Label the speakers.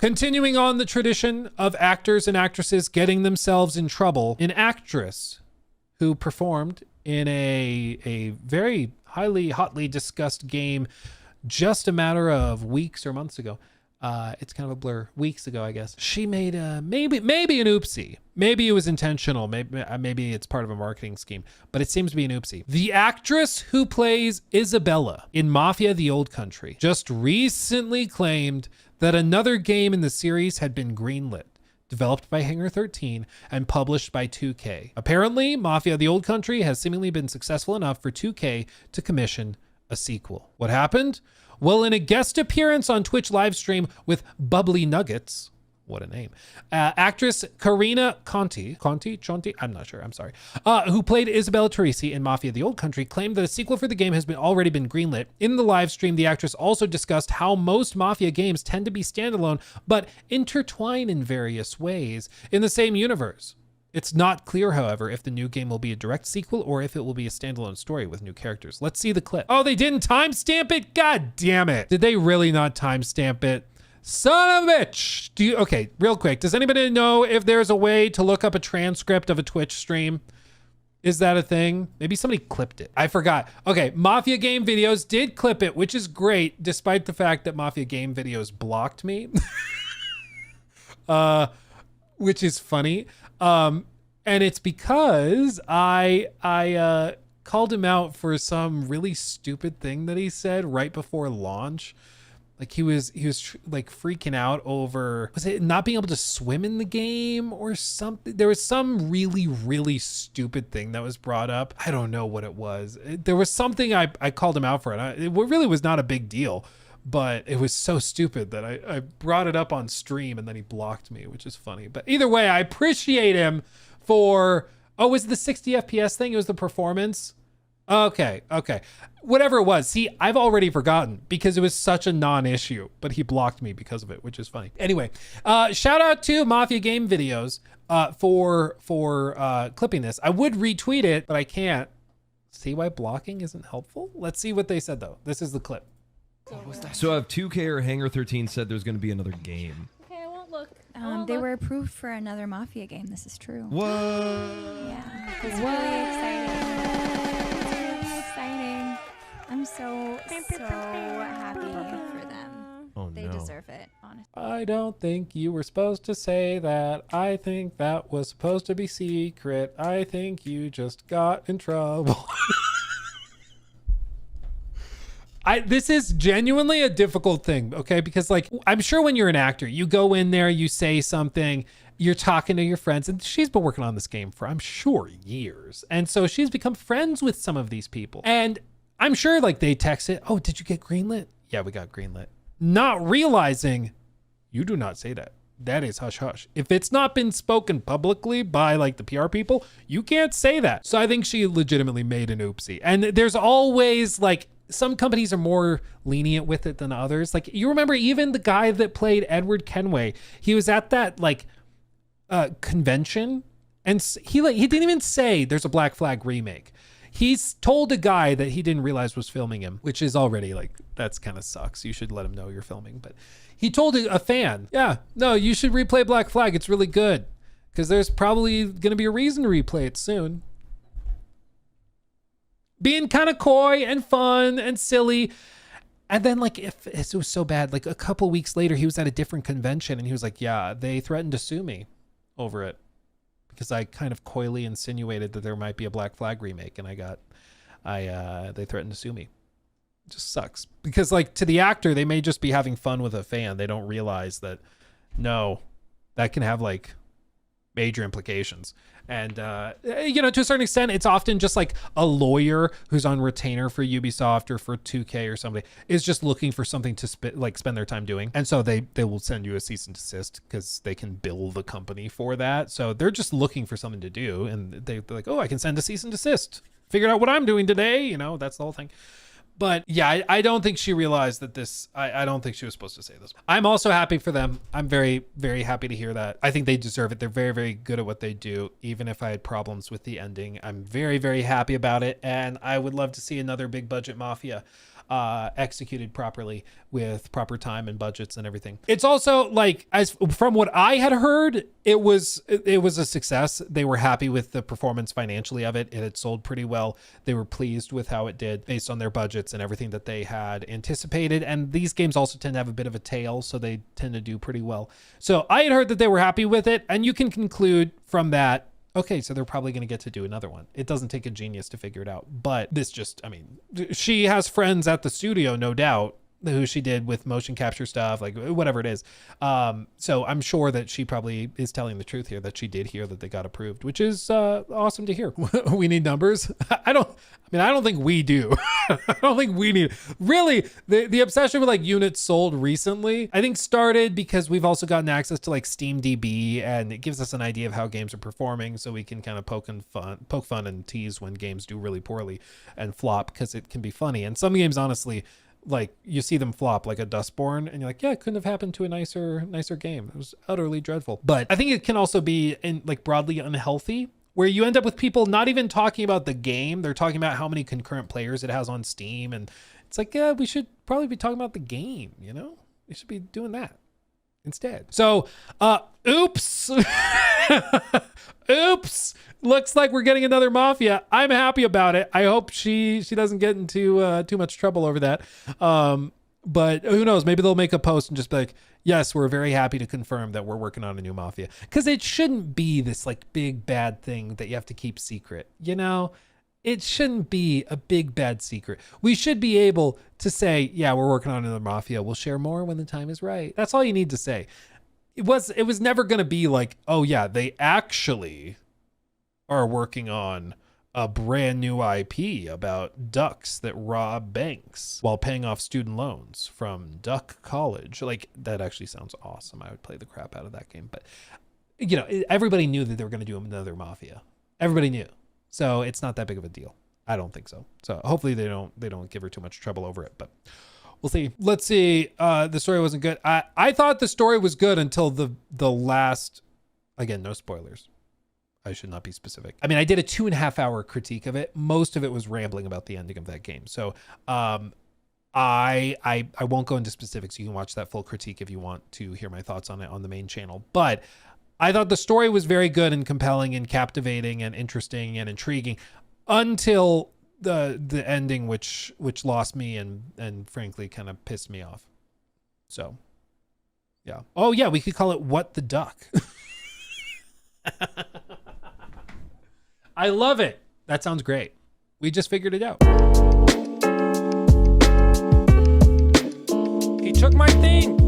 Speaker 1: Continuing on the tradition of actors and actresses getting themselves in trouble, an actress who performed in a very hotly discussed game just a matter of weeks or months ago. It's kind of a blur. Weeks ago, I guess. She made maybe an oopsie. Maybe it was intentional. Maybe it's part of a marketing scheme, but it seems to be an oopsie. The actress who plays Isabella in Mafia: The Old Country just recently claimed that another game in the series had been greenlit, developed by Hangar 13 and published by 2K. Apparently, Mafia: The Old Country has seemingly been successful enough for 2K to commission a sequel. What happened? Well, in a guest appearance on Twitch live stream with Bubbly Nuggets, what a name, actress Karina Conti, I'm not sure, I'm sorry, who played Isabella Teresi in Mafia: The Old Country, claimed that a sequel for the game has already been greenlit. In the live stream, the actress also discussed how most Mafia games tend to be standalone, but intertwine in various ways in the same universe. It's not clear, however, if the new game will be a direct sequel or if it will be a standalone story with new characters. Let's see the clip. Oh, they didn't timestamp it? God damn it. Did they really not timestamp it? Son of a bitch. Okay, real quick. Does anybody know if there's a way to look up a transcript of a Twitch stream? Is that a thing? Maybe somebody clipped it. I forgot. Okay, Mafia Game Videos did clip it, which is great, despite the fact that Mafia Game Videos blocked me. Which is funny. And it's because I called him out for some really stupid thing that he said right before launch. Like he was like freaking out over, was it not being able to swim in the game or something? There was some really stupid thing that was brought up. I don't know what it was. There was something I called him out for, and it really was not a big deal. But it was so stupid that I brought it up on stream and then he blocked me, which is funny. But either way, I appreciate him for, was it the 60 FPS thing? It was the performance? Okay. Whatever it was. See, I've already forgotten because it was such a non-issue, but he blocked me because of it, which is funny. Anyway, shout out to Mafia Game Videos for clipping this. I would retweet it, but I can't. See why blocking isn't helpful? Let's see what they said though. This is the clip.
Speaker 2: So if 2K or Hangar 13 said there's going to be another game.
Speaker 3: Okay, I won't look.
Speaker 4: They were approved for another Mafia game. This is true.
Speaker 2: What?
Speaker 4: Yeah, it's really exciting. It's really exciting. I'm so happy for them.
Speaker 2: Oh,
Speaker 4: They
Speaker 2: no.
Speaker 4: deserve it, honestly.
Speaker 1: I don't think you were supposed to say that. I think that was supposed to be secret. I think you just got in trouble. This is genuinely a difficult thing, okay? Because like, I'm sure when you're an actor, you go in there, you say something, you're talking to your friends, and she's been working on this game for, I'm sure, years. And so she's become friends with some of these people. And I'm sure like they text it, oh, did you get greenlit? Yeah, we got greenlit. Not realizing you do not say that. That is hush hush. If it's not been spoken publicly by like the PR people, you can't say that. So I think she legitimately made an oopsie. And there's always like, some companies are more lenient with it than others. Like you remember even the guy that played Edward Kenway, he was at that like convention and he didn't even say there's a Black Flag remake. He's told a guy that he didn't realize was filming him, which is already like, that's kind of sucks. You should let him know you're filming. But he told a fan, yeah, no, you should replay Black Flag. It's really good because there's probably going to be a reason to replay it soon. Being kind of coy and fun and silly. And then like, if it was so bad, like a couple weeks later, he was at a different convention and he was like, yeah, they threatened to sue me over it because I kind of coyly insinuated that there might be a Black Flag remake. And they threatened to sue me. It just sucks because like to the actor, they may just be having fun with a fan. They don't realize that, no, that can have like major implications. And, you know, to a certain extent, it's often just like a lawyer who's on retainer for Ubisoft or for 2K or somebody is just looking for something to spend their time doing. And so they will send you a cease and desist because they can bill the company for that. So they're just looking for something to do. And they're like, oh, I can send a cease and desist. Figured out what I'm doing today. You know, that's the whole thing. But yeah, I don't think she realized that this, I don't think she was supposed to say this. I'm also happy for them. I'm very, very happy to hear that. I think they deserve it. They're very, very good at what they do. Even if I had problems with the ending, I'm very, very happy about it. And I would love to see another big budget Mafia. executed properly with proper time and budgets and everything. It's also like, as from what I had heard, it was a success. They were happy with the performance financially of it. It had sold pretty well. They were pleased with how it did based on their budgets and everything that they had anticipated. And these games also tend to have a bit of a tail, so they tend to do pretty well. So I had heard that they were happy with it, and you can conclude from that, okay, so they're probably going to get to do another one. It doesn't take a genius to figure it out. But this just, I mean, she has friends at the studio, no doubt, who she did with motion capture stuff, like whatever it is. So I'm sure that she probably is telling the truth here, that she did hear that they got approved, which is awesome to hear. We need numbers. I don't think we do. I don't think we need, really, the obsession with like units sold recently, I think started because we've also gotten access to like Steam DB, and it gives us an idea of how games are performing, so we can kind of poke fun and tease when games do really poorly and flop, because it can be funny. And some games, honestly, like you see them flop like a Dustborn, and you're like, yeah, it couldn't have happened to a nicer game. It was utterly dreadful. But I think it can also be in like broadly unhealthy, where you end up with people not even talking about the game. They're talking about how many concurrent players it has on Steam. And it's like, yeah, we should probably be talking about the game, you know? We should be doing that instead. So, oops. Oops. Looks like we're getting another Mafia. I'm happy about it. I hope she doesn't get into too much trouble over that. But who knows? Maybe they'll make a post and just be like, yes, we're very happy to confirm that we're working on a new Mafia. Because it shouldn't be this like big bad thing that you have to keep secret. You know, it shouldn't be a big bad secret. We should be able to say, yeah, we're working on another Mafia. We'll share more when the time is right. That's all you need to say. It was never going to be like, oh yeah, they actually are working on a brand new IP about ducks that rob banks while paying off student loans from Duck College. Like, that actually sounds awesome. I would play the crap out of that game. But, you know, everybody knew that they were going to do another Mafia. Everybody knew. So it's not that big of a deal. I don't think so. So hopefully they don't give her too much trouble over it, but we'll see. Let's see. The story wasn't good. I thought the story was good until the last, again, no spoilers. I should not be specific. I mean, I did a 2.5 hour critique of it. Most of it was rambling about the ending of that game. So I won't go into specifics. You can watch that full critique if you want to hear my thoughts on it on the main channel. But I thought the story was very good and compelling and captivating and interesting and intriguing until the ending, which lost me and frankly kind of pissed me off. So yeah. Oh yeah, we could call it What the Duck. I love it. That sounds great. We just figured it out. He took my thing.